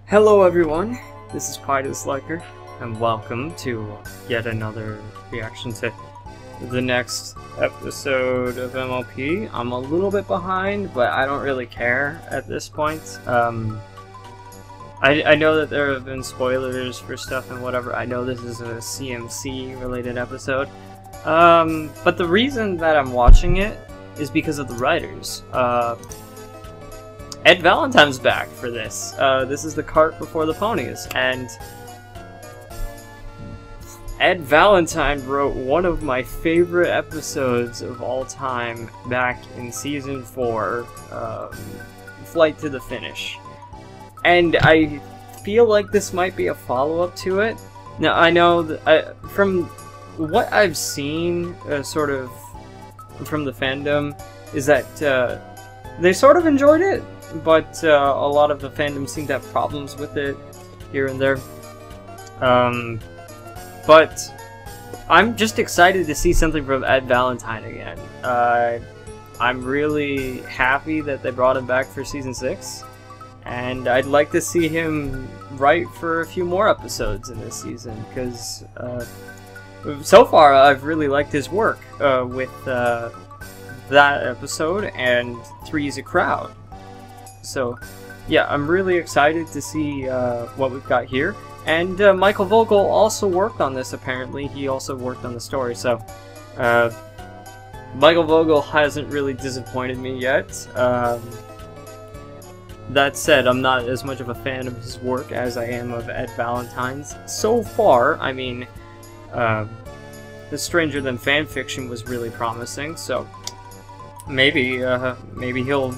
Hello everyone, this is PieDisliker, and welcome to yet another reaction to the next episode of MLP. I'm a little bit behind, but I don't really care at this point. I know that there have been spoilers for stuff and whatever. I know this is a CMC related episode. But the reason that I'm watching it is because of the writers. Ed Valentine's back for this. This is the cart before the ponies, and Ed Valentine wrote one of my favorite episodes of all time back in Season 4, Flight to the Finish. And I feel like this might be a follow-up to it. Now, I know that from what I've seen, sort of, from the fandom, is that they sort of enjoyed it, but a lot of the fandom seem to have problems with it here and there. But I'm just excited to see something from Ed Valentine again. I'm really happy that they brought him back for Season 6, and I'd like to see him write for a few more episodes in this season, because so far I've really liked his work with that episode and Three's a Crowd. So, yeah, I'm really excited to see what we've got here. And Michael Vogel also worked on this, apparently. He also worked on the story, so Michael Vogel hasn't really disappointed me yet. That said, I'm not as much of a fan of his work as I am of Ed Valentine's. So far, I mean, the Stranger Than Fanfiction was really promising, so maybe he'll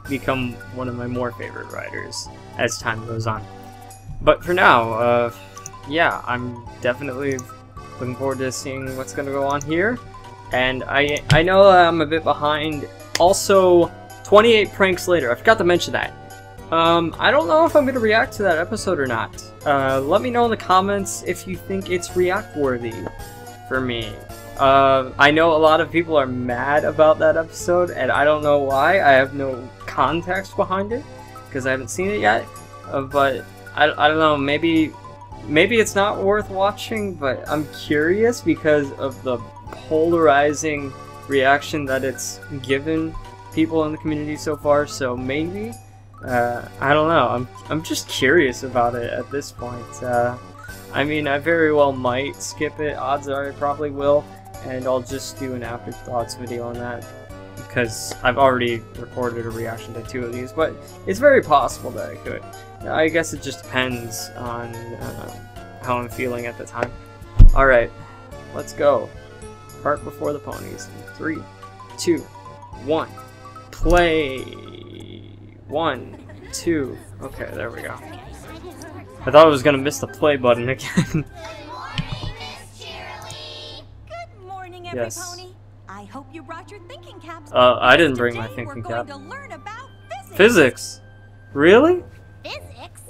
become one of my more favorite writers as time goes on. But for now, yeah, I'm definitely looking forward to seeing what's going to go on here. And I know I'm a bit behind. Also, 28 pranks later. I forgot to mention that. I don't know if I'm going to react to that episode or not. Let me know in the comments if you think it's react-worthy for me. I know a lot of people are mad about that episode, and I don't know why. I have no context behind it, because I haven't seen it yet. But I don't know, maybe it's not worth watching, but I'm curious because of the polarizing reaction that it's given people in the community so far, so maybe. I don't know, I'm just curious about it at this point. I mean, I very well might skip it, odds are I probably will, and I'll just do an afterthoughts video on that, because I've already recorded a reaction to 2 of these, but it's very possible that I could. I guess it just depends on how I'm feeling at the time. Alright, let's go. Cart before the ponies. 3, 2, 1. Play! 1, 2. Okay, there we go. I thought I was gonna miss the play button again. Good morning, yes. Pony. I hope you brought your thinking caps. I didn't bring my thinking cap. We're going to learn about physics. Physics? Really? Physics?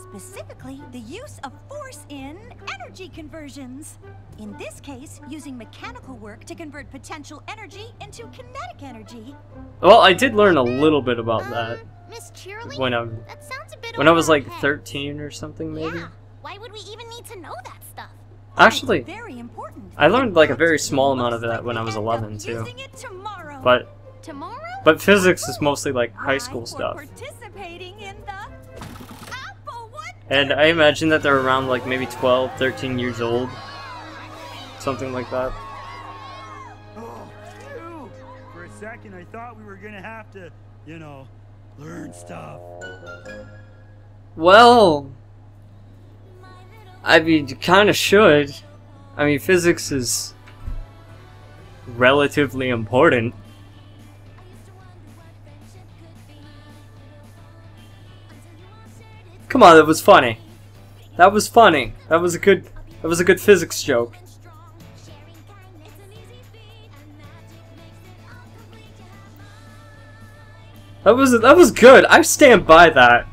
Specifically, the use of force in energy conversions. In this case, using mechanical work to convert potential energy into kinetic energy. Well, I did learn a little bit about that. Miss Cheerily? When that sounds a bit I was like over our 13 or something, maybe? Yeah. Why would we even need to know that stuff? Actually, Very important. I learned like a very small amount of that when I was 11 too. But physics is mostly like high school stuff. Participating in the Applewood. And I imagine that they're around like maybe 12, 13 years old. Something like that. Oh, phew. For a second I thought we were gonna have to, you know, learn stuff. Well, I mean, you kind of should. I mean, physics is relatively important. Come on, that was funny. That was funny. That was a good physics joke. That was good. I stand by that.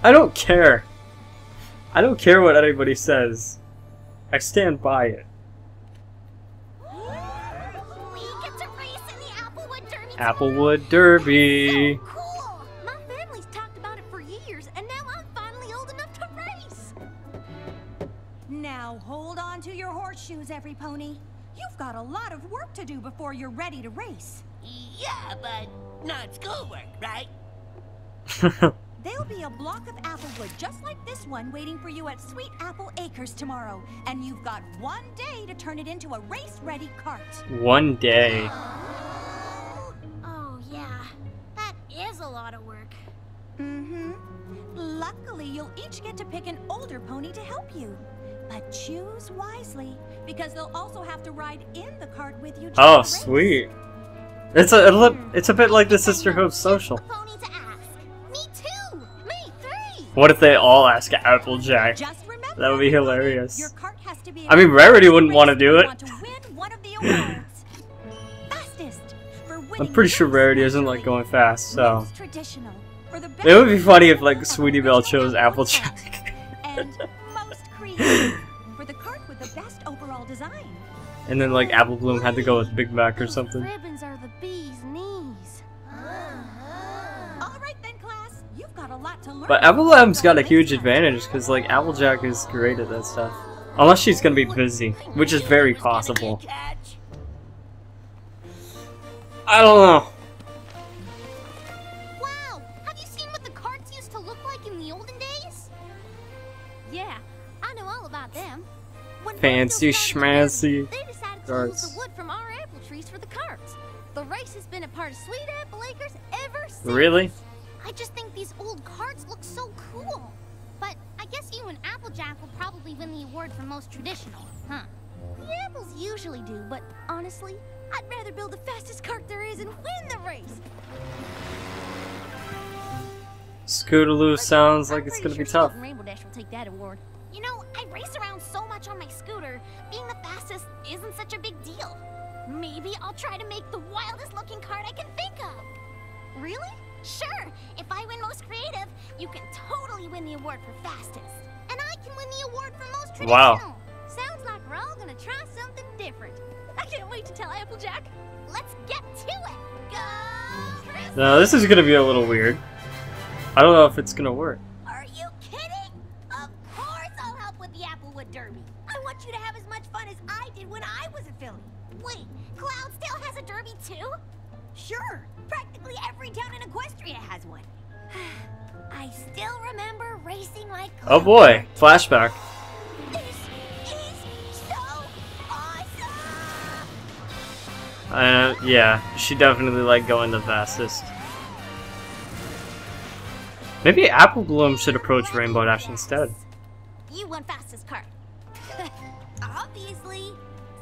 I don't care. I don't care what anybody says. I stand by it. We get to race in the Applewood Derby. Applewood Derby. So cool. My family's talked about it for years, and now I'm finally old enough to race. Now hold on to your horseshoes, every pony. You've got a lot of work to do before you're ready to race. Yeah, but not schoolwork, right? There'll be a block of applewood just like this one waiting for you at Sweet Apple Acres tomorrow. And you've got 1 day to turn it into a race-ready cart. 1 day. Oh, yeah. That is a lot of work. Mm-hmm. Luckily, you'll each get to pick an older pony to help you. But choose wisely, because they'll also have to ride in the cart with you. Oh, sweet. It's a bit like the Sisterhood of Social. A pony to ask. Me too. Me 3. What if they all ask Applejack? Just remember, That would be hilarious. your cart has to be I mean, Rarity wouldn't want to do it. Want to win one of the awards. Fastest for winning I'm pretty the sure race Rarity doesn't like naturally. going fast, so... Most traditional for the It would be best funny if, like, of Sweetie Belle original chose Applejack. and most creative for the cart with the best overall design. And then, like, Apple Bloom had to go with Big Mac or something. Ribbons are the bee's knees. All right then, class. You've got a lot to learn. But Apple Bloom's got a huge advantage, because, like, Applejack is great at that stuff. Unless she's gonna be busy, which is very possible. Catch. I don't know. Wow! Have you seen what the carts used to look like in the olden days? Yeah, I know all about them. When Fancy Vogel started to build, schmancy they decided to carts. use the wood from our apple trees for the carts. The race has been a part of Sweet Apple Acres ever since. Really? I just think these old carts look so cool. But I guess you and Applejack will probably win the award for most traditional, huh? The apples usually do, but honestly, I'd rather build the fastest cart there is and win the race. Scootaloo sounds like it's gonna be tough. Rainbow Dash will take that award. You know, I race around so much on my scooter, being the fastest isn't such a big deal. Maybe I'll try to make the wildest looking cart I can think of. Really? Sure. If I win most creative, you can totally win the award for fastest. And I can win the award for most traditional. Wow. Sounds like we're all gonna try something different. I can't wait to tell Applejack. Let's get to it. Go! Chris! No, this is gonna be a little weird. I don't know if it's gonna work. Are you kidding? Of course I'll help with the Applewood Derby. I want you to have as much fun as I did when I was a filly. Wait, Cloudsdale has a derby too? Sure. Practically every town in Equestria has one. I still remember racing like Oh boy, flashback. This is so awesome! Yeah, she definitely liked going the fastest. Maybe Apple Bloom should approach Rainbow Dash instead. You won fastest cart. Obviously.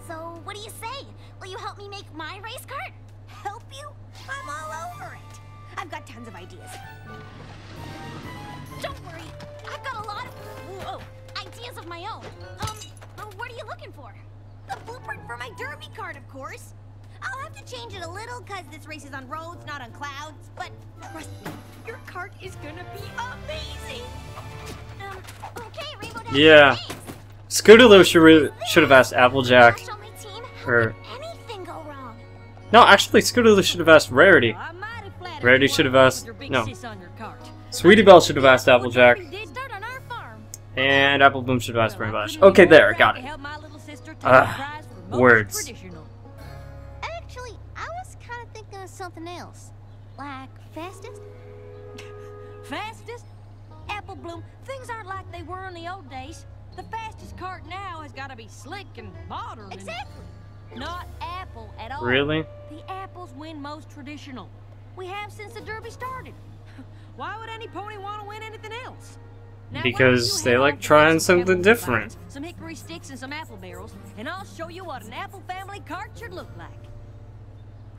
So, what do you say? Will you help me make my race cart? Help you? I'm all over it. I've got tons of ideas. Don't worry. I've got a lot of ideas of my own. What are you looking for? The blueprint for my derby cart, of course. I'll have to change it a little because this race is on roads, not on clouds. But trust me, your cart is gonna be amazing. Okay, Rainbow Dash. Yeah. Thanks. Scootaloo should have asked Applejack. Gosh, on my team, how Or... could anything go wrong? No, actually, Scootaloo should have asked Rarity. I'm mighty flattered Rarity you should have wanna asked... put your big No. sis on your cart. Sweetie Belle should have asked Applejack. Did start on our farm. And Apple Bloom should have asked Well, I Rainbow Dash. couldn't Okay, be more there, proud got to it. help my little sister take Ugh, the prize for most words. traditional. Actually, I was kind of thinking of something else. Like fastest? Fastest? Apple Bloom, things aren't like they were in the old days. The fastest cart now has got to be slick and modern. and Exactly. Not Apple at all. Really? The apples win most traditional. We have since the Derby started. Why would any pony want to win anything else? Now, why don't Because you they head like off to trying get some something pebble different. vines, some hickory sticks and some apple barrels, and I'll show you what an apple family cart should look like.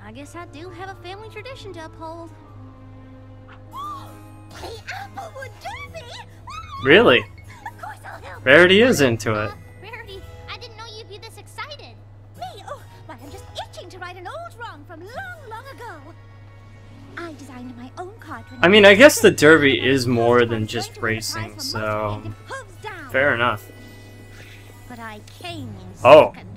I guess I do have a family tradition to uphold. The Applewood Derby? Really? Of course I'll help. Rarity is into it. Rarity, I didn't know you'd be this excited. Me? Oh, why, I'm just itching to right an old wrong from long, long ago. I designed my own cart. I mean, I guess the Derby is more than just racing, so... Fair enough. But I came in Oh. second.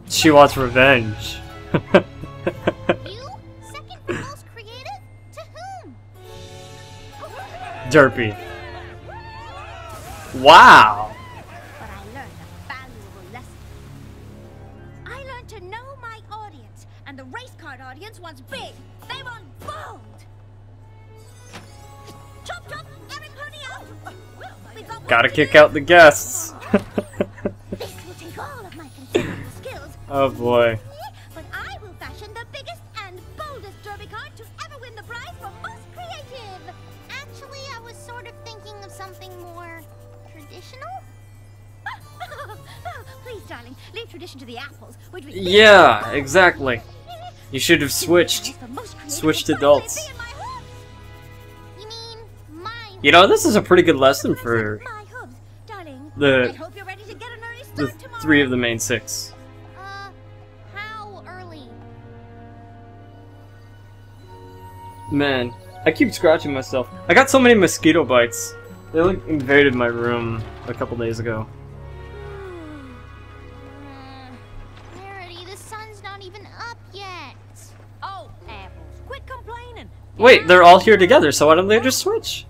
She wants revenge. You? Second for most creative? To whom? Derpy. Wow. But I learned a valuable lesson. I learned to know my audience, and the race card audience wants big. They want bold. Chop chop, every pony out. We've got Gotta kick out the guests. This will take all of my considerable skills. Oh boy. But I will fashion the biggest and boldest derby card to ever win the prize for most creative. Actually, I was sort of thinking of something more traditional. Please, darling, leave tradition to the apples. Which we Yeah, exactly. You should have switched. Switched adults. You mean mine? You know, this is a pretty good lesson for My hooves, darling. I the hope you're ready to get an early the start tomorrow. 3 of the main 6. How early? Man, I keep scratching myself. I got so many mosquito bites. They like invaded my room a couple days ago. Verity, the sun's not even up yet. Oh, apples, quit complaining. Wait, they're all here together, so why don't they just switch?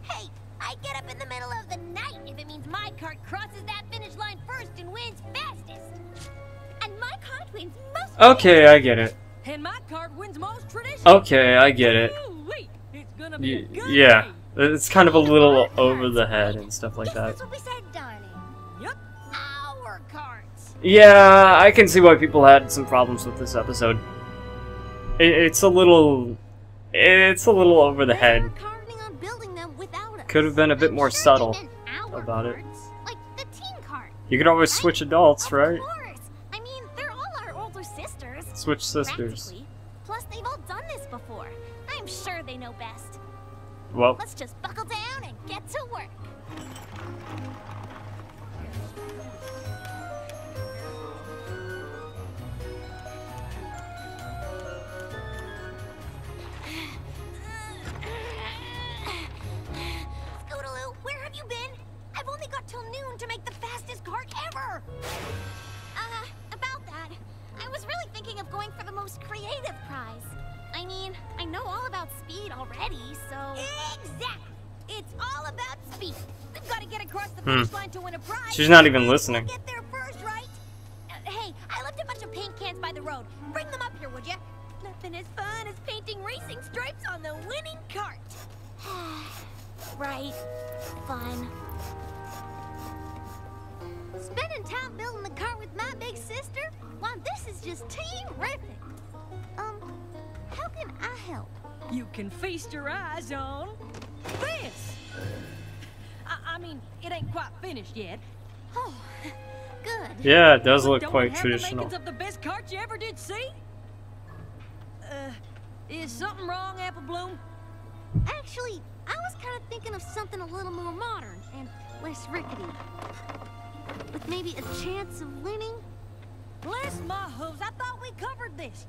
Hey, I get up in the middle of the night if it means my cart crosses that finish line first and wins fastest. And my cart wins most. Okay, I get it. And my card wins most tradition. Okay, I get it. Ooh-wee, it's gonna be a good Yeah, day. it's kind of a little over the head and stuff like Yes, that. that's what we said, darling. Yep. Our carts. Yeah, I can see why people had some problems with this episode. It's a little over the They head. were carting on building them without us. Could have been a bit I'm more sure subtle they meant our about it. carts, like the teen cart. You could always switch adults, right? Of course. I mean, they're all our older sisters. Switch sisters. Practically. Plus, they've all done this before. I'm sure they know best. Well, Let's just buckle down and get to work. Scootaloo, where have you been? I've only got till noon to make the fastest cart ever. About that, I was really thinking of going for the most creative prize. I mean, I know all about speed already, so... Exactly! It's all about speed. We've got to get across the finish line to win a prize. she's not even listening. We'll get there first, right? Hey, I left a bunch of paint cans by the road. Bring them up here, would you? Nothing as fun as painting racing stripes on the winning cart. Right. Fun. Spending time building the cart with my big sister? Wow, this is just terrific. How can I help? You can feast your eyes on this. I mean, it ain't quite finished yet. Oh, good. Yeah, it does But look don't quite it have traditional. the makings of the best cart you ever did see? Is something wrong, Apple Bloom? Actually, I was kind of thinking of something a little more modern and less rickety. With maybe a chance of winning. Bless my hooves, I thought we covered this.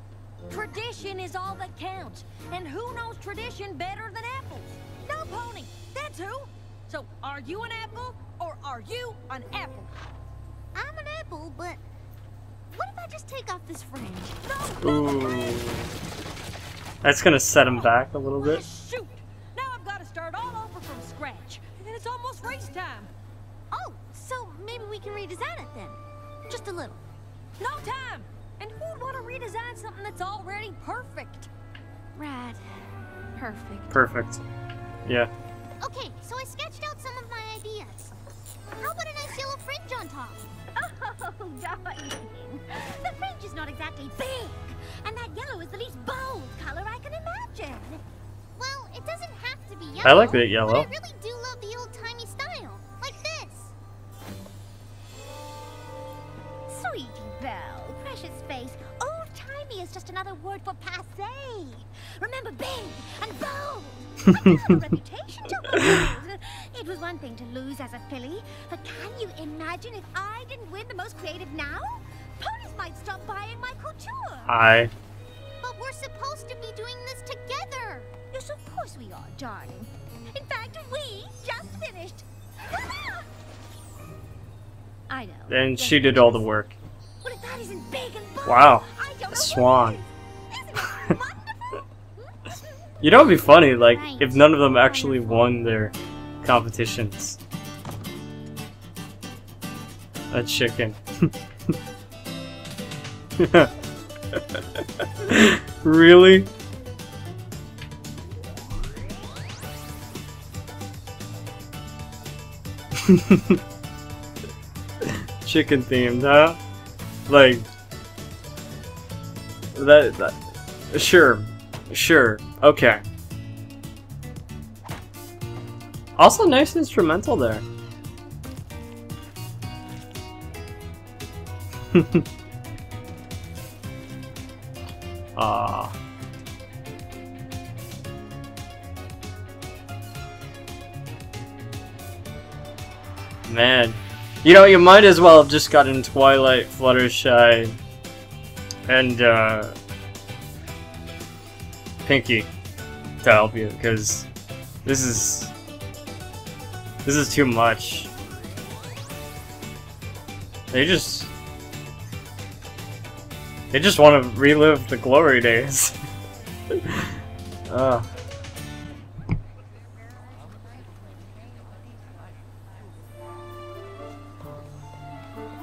Tradition is all that counts. And who knows tradition better than apples? No, Pony, that's who. So, are you an apple, or are you an apple? I'm an apple, but what if I just take off this fringe? Ooh. That's gonna set him back a little bit. Shoot! Now I've got to start all over from scratch. And it's almost race time. Oh, so maybe we can redesign it then. Just a little. No time! And who'd want to redesign something that's already perfect? Right. Perfect. Perfect. Yeah. Okay, so I sketched out some of my ideas. How about a nice yellow fringe on top? Oh, darling. The fringe is not exactly big, and that yellow is the least bold color I can imagine. Well, it doesn't have to be yellow. I like that yellow. But I really do love the old-timey style, like this. Sweetie Belle, precious face, old-timey is just another word for passé. Remember, big and bold. I have a reputation to uphold. It was one thing to lose as a filly, but can you imagine if I didn't win the most creative now? Ponies might stop buying my couture. Hi. But we're supposed to be doing this together. Yes, of course we are, darling. In fact, we just finished. I know. And she did all the work. But if that isn't big and bold, Wow. I don't know A what swan. is. Isn't it wonderful? You know, it'd be funny, like, if none of them actually won their competitions. A chicken. Really? Chicken themed, huh? Like that sure. Sure. Okay. Also nice instrumental there. Ah. Man. You know, you might as well have just gotten Twilight, Fluttershy, and Pinky to help you, because this is too much. They just want to relive the glory days.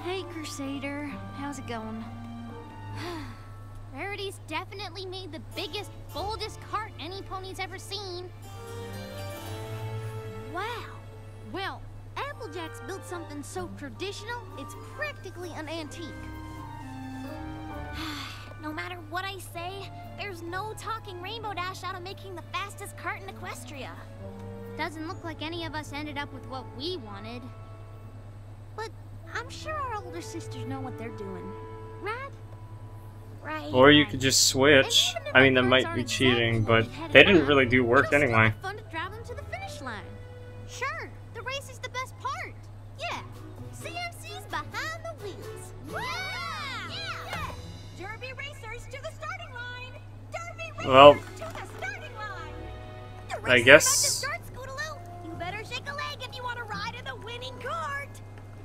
Hey, Crusader. How's it going? Rarity's definitely made the biggest, boldest cart any pony's ever seen. Wow. Well, Applejack's built something so traditional, it's practically an antique. No matter what I say, there's no talking Rainbow Dash out of making the fastest cart in Equestria. Doesn't look like any of us ended up with what we wanted. But I'm sure our older sisters know what they're doing, right? Right. Or you could just switch. I mean, that might be cheating, but they didn't really do work anyway. Fun to drive them to the finish line. Sure, the race is the best part. Yeah, CMC's behind the wheels. Yeah! Derby racers to the starting line! Derby racers Well, to the starting line! The I race guess. is about to start, Scootaloo. You better shake a leg if you want to ride in the winning cart.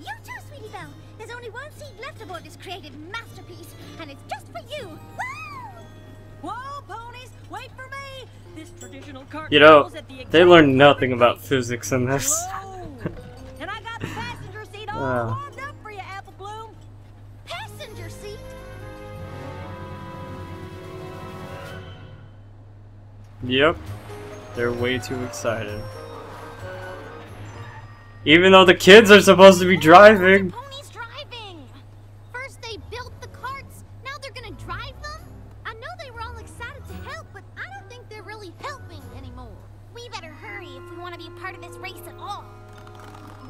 You too, Sweetie Belle. There's only one seat left aboard this creative masterpiece, and it's just for you. Woo! Whoa, ponies, wait for me! This traditional cart You know, goes at the they exact learned nothing perfect about pace. physics in this. Whoa! And I got the passenger seat all warmed up for you, Apple Bloom. Passenger seat. Yep. They're way too excited. Even though the kids are supposed to be driving. Ponies driving. First they built the carts, now they're gonna drive them? I know they were all excited to help, but I don't think they're really helping anymore. We better hurry if we want to be a part of this race at all.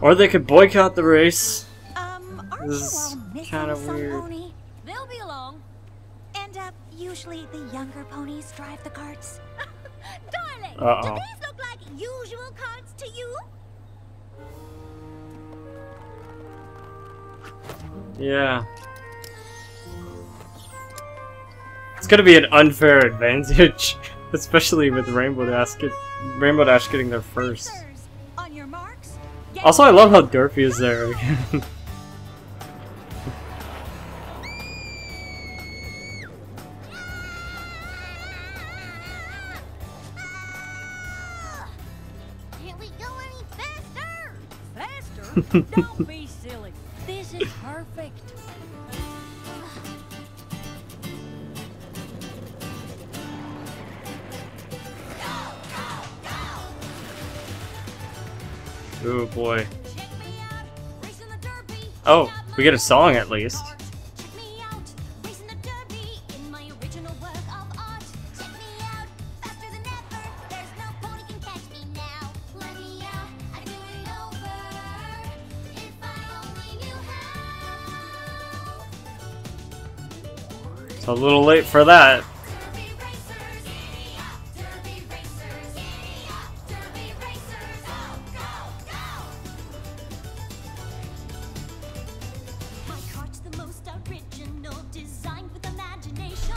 Or they could boycott the race. Aren't This you is all missing kinda some weird. pony? They'll be along. And, usually the younger ponies drive the carts. Darling, Uh-oh. do these look like usual carts to you? Yeah. It's gonna be an unfair advantage, especially with Rainbow Dash getting there first. Racers, on your marks, get Also, I love how Dorothy is there again. Can't we go any faster? Faster? Don't be silly. This is perfect. Oh boy. Check me out, racing the derby. Oh, we get a song at least. Check me out, racing the derby in my original work of art. Check me out, faster than ever. There's no pony can catch me now. Let me out, I do it over. If I only knew how. It's a little late for that. Derby racers, giddy up. Derby racers, giddy up. Derby racers, go, go, go. My cart's the most original, designed with imagination.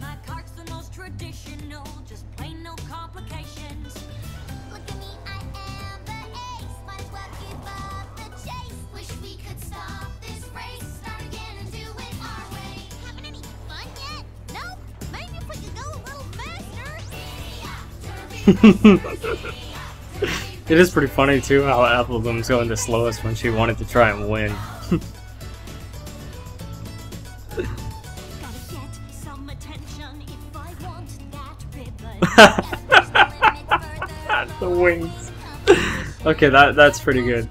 My cart's the most traditional, just plain no complications. Look at me, I am the ace. Might as well give up the chase. Wish we could stop this race. Start again and do it our way. Having any fun yet? Nope. Maybe if we could go a little faster. It is pretty funny too how Apple Bloom's going the slowest when she wanted to try and win. Gotta get some attention if I want that ribbon. The wings. Okay, that's pretty good.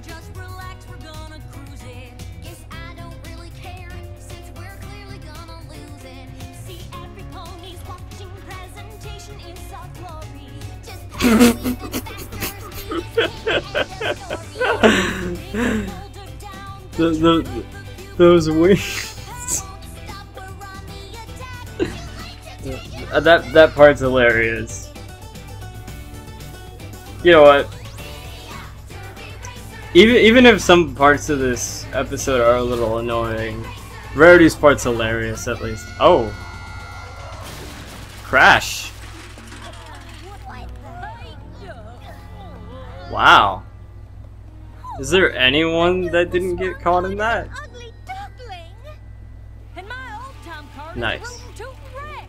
Just relax, we're gonna cruise it. Guess I don't really care, since we're clearly gonna lose it. See, every pony's watching presentation in soft glory. Just pass me the Those wings. That part's hilarious. You know what? Even if some parts of this episode are a little annoying, Rarity's part's hilarious at least. Oh, crash! Wow. Is there anyone that didn't get caught in that? Ugly duckling. And my old time car Nice. is rootin' tootin' wreck.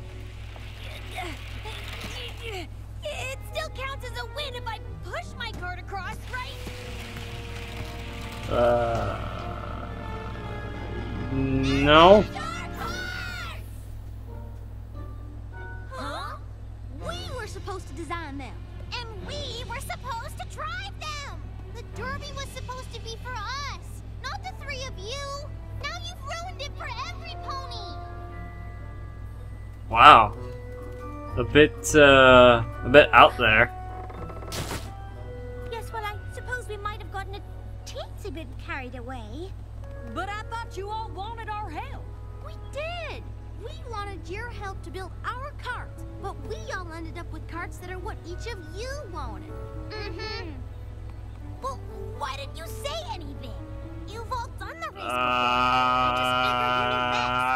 It still counts as a win if I push my cart across, right? No. Huh? We were supposed to design them, and we were supposed to drive them. The Derby was supposed to be for us, not the three of you. Now you've ruined it for every pony. Wow. A bit out there. Yes, well, I suppose we might have gotten a teensy bit carried away. But I thought you all wanted our help. We did. We wanted your help to build our carts, but we all ended up with carts that are what each of you wanted. Mm-hmm. Well, why didn't you say anything? You've all done the race before. I just figured you knew best.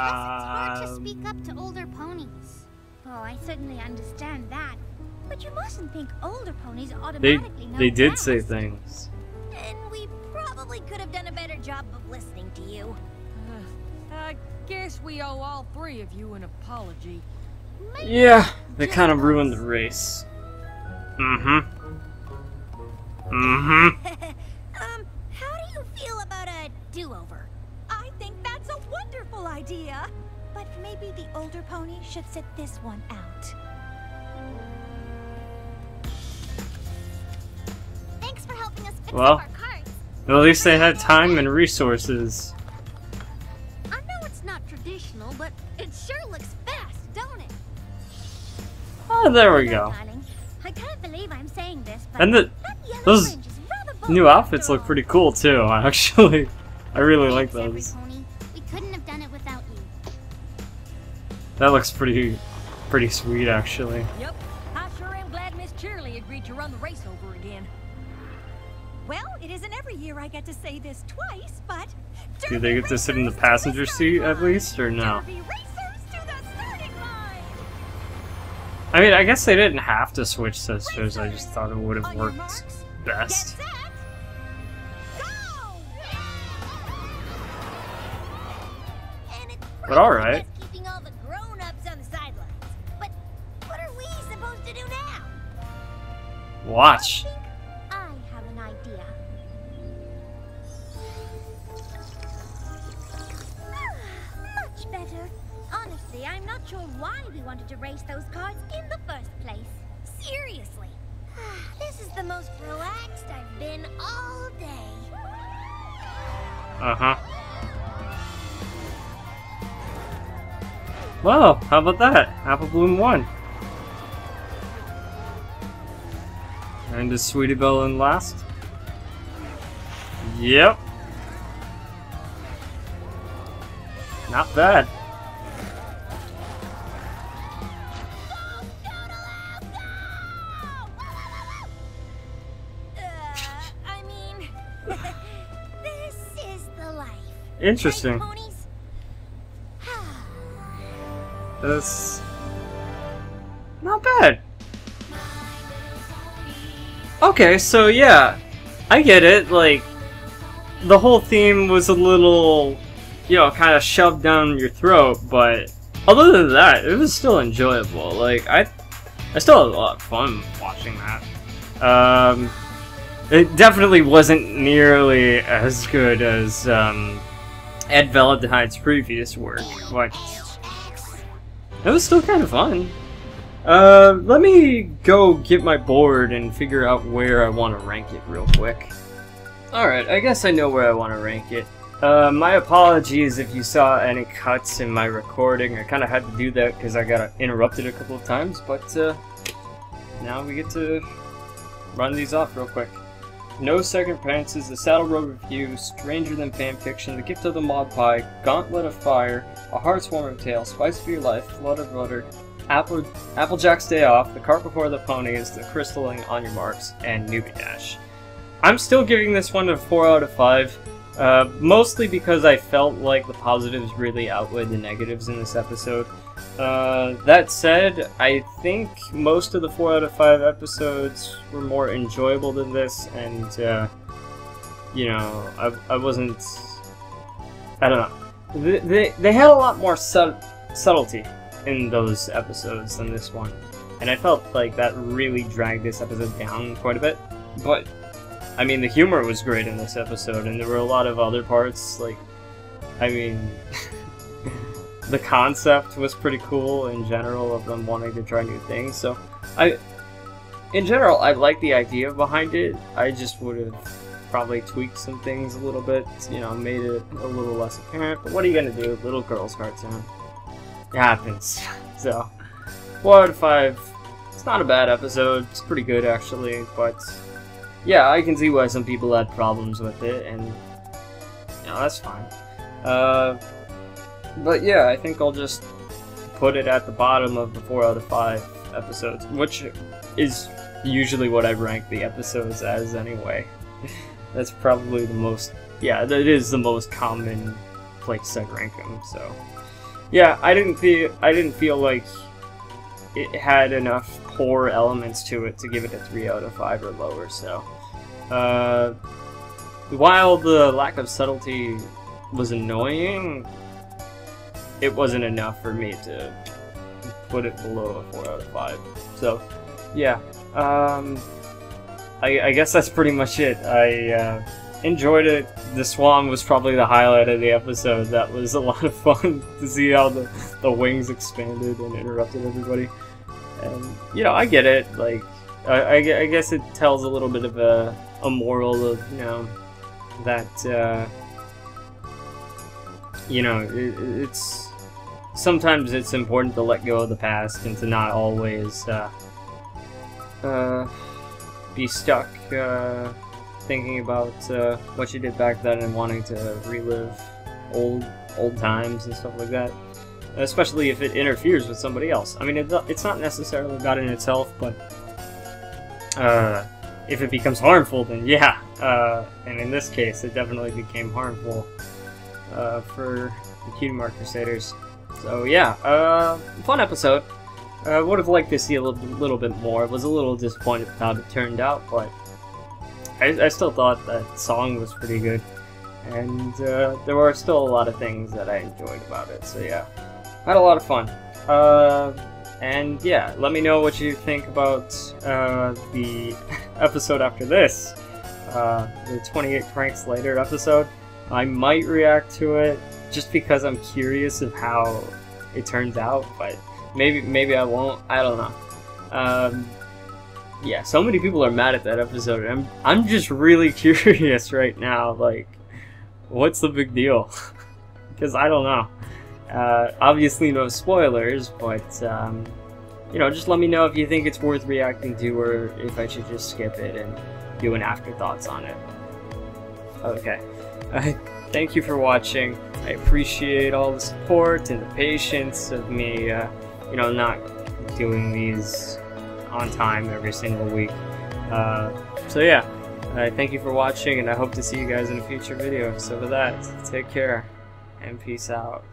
Plus, it's hard to speak up to older ponies. Oh, I certainly understand that. But you mustn't think older ponies automatically know They did best. say things. And we probably could have done a better job of listening to you. I guess we owe all three of you an apology. Yeah, they kind of ruined the race. Mm-hmm. How do you feel about a do-over? I think that's a wonderful idea. But maybe the older pony should sit this one out. Thanks for helping us fix Well. up our carts. At least they had time and resources. I know it's not traditional, but it sure looks fast, don't it? Oh, there we go. Darling, I can't believe I'm saying this, but And that yellow those fringe is rather bold new outfits after look all. pretty cool too. Actually, I really like Thanks, every those. pony. We couldn't have done it without you. That looks pretty sweet actually. Yep, I sure am glad Miss Cheerily agreed to run the race over again. Well, it isn't every year I get to say this twice, but... Do they get to sit in the passenger seat at least, or no? Derby racers to the starting line! I mean, I guess they didn't have to switch sisters. I just thought it would have On your worked marks, best. Get set, go! And it's But alright. just keeping all the grown-ups on the sidelines. But what are we supposed to do now? Watch. I have an idea. Much better. Honestly, I'm not sure why we wanted to race those cars in the first place. Seriously. This is the most relaxed I've been all day. Uh-huh. Well, how about that? Apple Bloom won. And is Sweetie Belle in last? Yep. Not bad. I mean, this is the life. Interesting. Right, ponies? That's not bad. Okay, so yeah, I get it. Like, the whole theme was a little, you know, kind of shoved down your throat, but other than that, it was still enjoyable. Like, I still had a lot of fun watching that. It definitely wasn't nearly as good as Ed Valentine's previous work, but it was still kind of fun. Let me go get my board and figure out where I want to rank it real quick. Alright, I guess I know where I want to rank it. My apologies if you saw any cuts in my recording. I kind of had to do that because I got interrupted a couple of times, but now we get to run these off real quick. No Second Chances, The Saddle Road Review, Stranger Than Fanfiction, The Gift of the Mod Pie, Gauntlet of Fire, A Heartwarming Tale, Spice for Your Life, Flood of Butter, Applejack's Day Off, The Cart Before the Ponies, The Crystalling on Your Marks, and Newbie Dash. I'm still giving this one a 4 out of 5, mostly because I felt like the positives really outweighed the negatives in this episode. That said, I think most of the 4 out of 5 episodes were more enjoyable than this, and, you know, I wasn't... I don't know. They had a lot more subtlety in those episodes than this one, and I felt like that really dragged this episode down quite a bit, but, I mean, the humor was great in this episode, and there were a lot of other parts, like, I mean... The concept was pretty cool in general of them wanting to try new things, so in general, I like the idea behind it. I just would have probably tweaked some things a little bit, you know, made it a little less apparent, but what are you gonna do? Little girls cartoon. It happens. So, 4 out of 5. It's not a bad episode. It's pretty good, actually, but yeah, I can see why some people had problems with it, and, you know, that's fine. But yeah, I think I'll just put it at the bottom of the 4 out of 5 episodes, which is usually what I rank the episodes as anyway. That's probably the most, yeah, that is the most common place I rank them, so. Yeah, I didn't feel like it had enough poor elements to it to give it a 3 out of 5 or lower, so. While the lack of subtlety was annoying, it wasn't enough for me to put it below a 4 out of 5. So, yeah. I guess that's pretty much it. I enjoyed it. The swan was probably the highlight of the episode. That was a lot of fun to see how the wings expanded and interrupted everybody. And, you know, I get it. Like, I guess it tells a little bit of a moral of, you know, that, you know, it's... Sometimes it's important to let go of the past and to not always be stuck thinking about what you did back then and wanting to relive old times and stuff like that. Especially if it interferes with somebody else. I mean, it's not necessarily bad in itself, but if it becomes harmful, then yeah. And in this case, it definitely became harmful for the Cutie Mark Crusaders. So yeah, fun episode. I would have liked to see a little bit more. I was a little disappointed with how it turned out, but I still thought that song was pretty good. And there were still a lot of things that I enjoyed about it, so yeah. I had a lot of fun. And yeah, let me know what you think about the episode after this. The 28 Pranks Later episode. I might react to it just because I'm curious of how it turns out, but maybe I won't. I don't know. Yeah, so many people are mad at that episode, and I'm just really curious right now, like, what's the big deal? Because I don't know. Obviously no spoilers, but, you know, just let me know if you think it's worth reacting to, or if I should just skip it and do an afterthoughts on it. Okay. Thank you for watching. I appreciate all the support and the patience of me, you know, not doing these on time every single week. So yeah, thank you for watching, and I hope to see you guys in a future video. So with that, take care, and peace out.